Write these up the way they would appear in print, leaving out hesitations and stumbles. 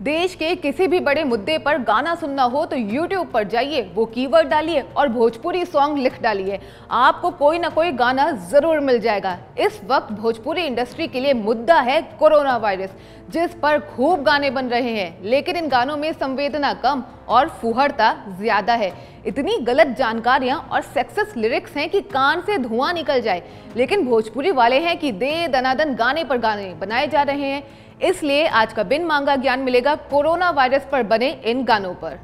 देश के किसी भी बड़े मुद्दे पर गाना सुनना हो तो YouTube पर जाइए, वो कीवर्ड डालिए और भोजपुरी सॉन्ग लिख डालिए। आपको कोई ना कोई गाना जरूर मिल जाएगा। इस वक्त भोजपुरी इंडस्ट्री के लिए मुद्दा है कोरोना वायरस, जिस पर खूब गाने बन रहे हैं, लेकिन इन गानों में संवेदना कम और फुहड़ता ज्यादा है। इतनी गलत जानकारियां और सेक्सिस्ट लिरिक्स हैं कि कान से धुआं निकल जाए, लेकिन भोजपुरी वाले हैं कि दे दनादन गाने पर गाने बनाए जा रहे हैं। इसलिए आज का बिन मांगा ज्ञान मिलेगा कोरोना वायरस पर बने इन गानों पर।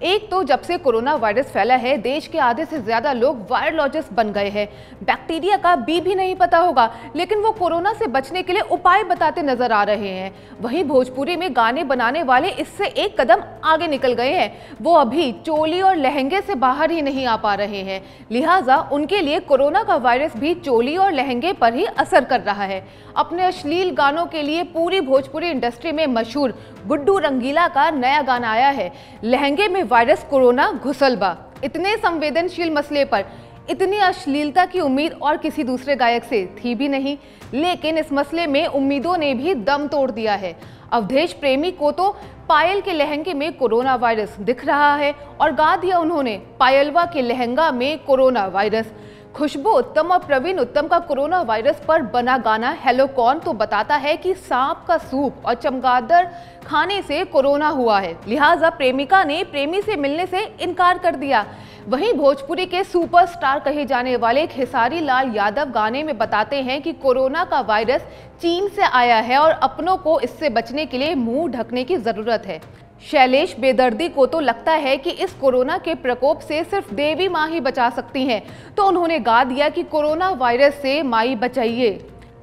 एक तो जब से कोरोना वायरस फैला है, देश के आधे से ज्यादा लोग वायरोलॉजिस्ट बन गए हैं। बैक्टीरिया का भी नहीं पता होगा, लेकिन वो कोरोना से बचने के लिए उपाय बताते नजर आ रहे हैं। वहीं भोजपुरी में गाने बनाने वाले इससे एक कदम आगे निकल गए हैं। वो अभी चोली और लहंगे से बाहर ही नहीं आ पा रहे हैं, लिहाजा उनके लिए कोरोना का वायरस भी चोली और लहंगे पर ही असर कर रहा है। अपने अश्लील गानों के लिए पूरी भोजपुरी इंडस्ट्री में मशहूर गुड्डू रंगीला का नया गाना आया है, लहंगे में वायरस कोरोना घुसलबा। इतने संवेदनशील मसले पर इतनी अश्लीलता की उम्मीद और किसी दूसरे गायक से थी भी नहीं, लेकिन इस मसले में उम्मीदों ने भी दम तोड़ दिया है। अवधेश प्रेमी को तो पायल के लहंगे में कोरोना वायरस दिख रहा है और गा दिया उन्होंने पायलवा के लहंगा में कोरोना वायरस। खुशबू उत्तम और प्रवीण उत्तम का कोरोना वायरस पर बना गाना हेलो कौन तो बताता है कि सांप का सूप और चमगादड़ खाने से कोरोना हुआ है, लिहाजा प्रेमिका ने प्रेमी से मिलने से इनकार कर दिया। वहीं भोजपुरी के सुपरस्टार कहे जाने वाले खेसारी लाल यादव गाने में बताते हैं कि कोरोना का वायरस चीन से आया है और अपनों को इससे बचने के लिए मुंह ढकने की जरूरत है। शैलेश बेदर्दी को तो लगता है कि इस कोरोना के प्रकोप से सिर्फ देवी माँ ही बचा सकती हैं, तो उन्होंने गा दिया कि कोरोना वायरस से माई बचाइए।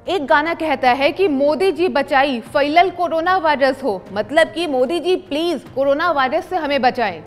एक गाना कहता है कि मोदी जी बचाई फैलल कोरोना वायरस हो, मतलब कि Modi ji please corona virus से हमें बचाएं।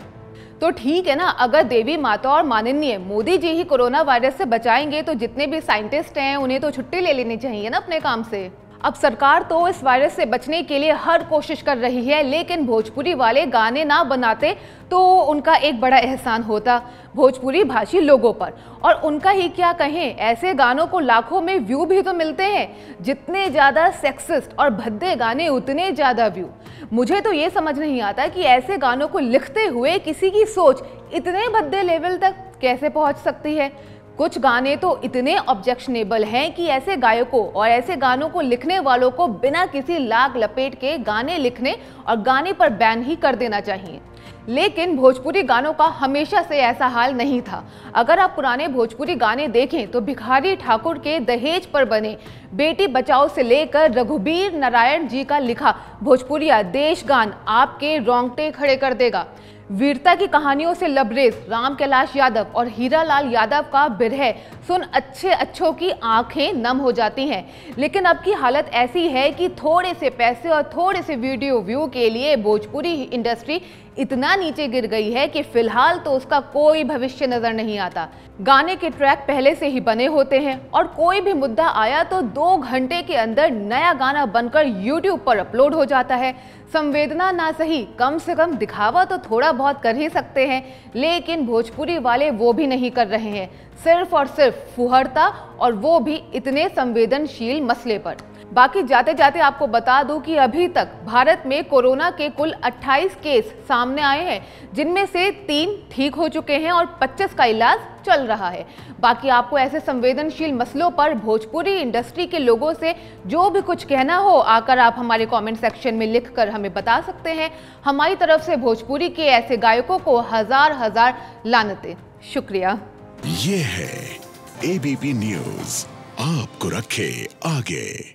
तो ठीक है ना, अगर देवी माता और माननीय मोदी जी ही कोरोना वायरस से बचाएंगे तो जितने भी साइंटिस्ट हैं उन्हें तो छुट्टी ले लेनी चाहिए ना अपने काम से। अब सरकार तो इस वायरस से बचने के लिए हर कोशिश कर रही है, लेकिन भोजपुरी वाले गाने ना बनाते तो उनका एक बड़ा एहसान होता भोजपुरी भाषी लोगों पर। और उनका ही क्या कहें, ऐसे गानों को लाखों में व्यू भी तो मिलते हैं। जितने ज़्यादा सेक्सिस्ट और भद्दे गाने उतने ज़्यादा व्यू। मुझे तो ये समझ नहीं आता कि ऐसे गानों को लिखते हुए किसी की सोच इतने भद्दे लेवल तक कैसे पहुँच सकती है। कुछ गाने तो इतने ऑब्जेक्शनेबल हैं कि ऐसे गायकों और ऐसे गानों को लिखने वालों को बिना किसी लाग लपेट के गाने लिखने और गाने पर बैन ही कर देना चाहिए। लेकिन भोजपुरी गानों का हमेशा से ऐसा हाल नहीं था। अगर आप पुराने भोजपुरी गाने देखें तो भिखारी ठाकुर के दहेज पर बने बेटी बचाओ से लेकर रघुबीर नारायण जी का लिखा भोजपुरिया देश गान आपके रोंगटे खड़े कर देगा। वीरता की कहानियों से लबरेज राम कैलाश यादव और हीरा लाल यादव का बिरह सुन अच्छे अच्छों की आंखें नम हो जाती हैं। लेकिन अब की हालत ऐसी है कि थोड़े से पैसे और थोड़े से वीडियो व्यू के लिए भोजपुरी इंडस्ट्री इतना नीचे गिर गई है कि फिलहाल तो उसका कोई भविष्य नजर नहीं आता। गाने के ट्रैक पहले से ही बने होते हैं और कोई भी मुद्दा आया तो 2 घंटे के अंदर नया गाना बनकर YouTube पर अपलोड हो जाता है। संवेदना ना सही, कम से कम दिखावा तो थोड़ा बहुत कर ही सकते हैं, लेकिन भोजपुरी वाले वो भी नहीं कर रहे हैं। सिर्फ और सिर्फ फुहड़ता, और वो भी इतने संवेदनशील मसले पर। बाकी जाते जाते आपको बता दूं कि अभी तक भारत में कोरोना के कुल 28 केस सामने आए हैं, जिनमें से 3 ठीक हो चुके हैं और 25 का इलाज चल रहा है। बाकी आपको ऐसे संवेदनशील मसलों पर भोजपुरी इंडस्ट्री के लोगों से जो भी कुछ कहना हो, आकर आप हमारे कमेंट सेक्शन में लिखकर हमें बता सकते हैं। हमारी तरफ से भोजपुरी के ऐसे गायकों को हजार लानतें। शुक्रिया। ये है ABP न्यूज़, आपको रखे आगे।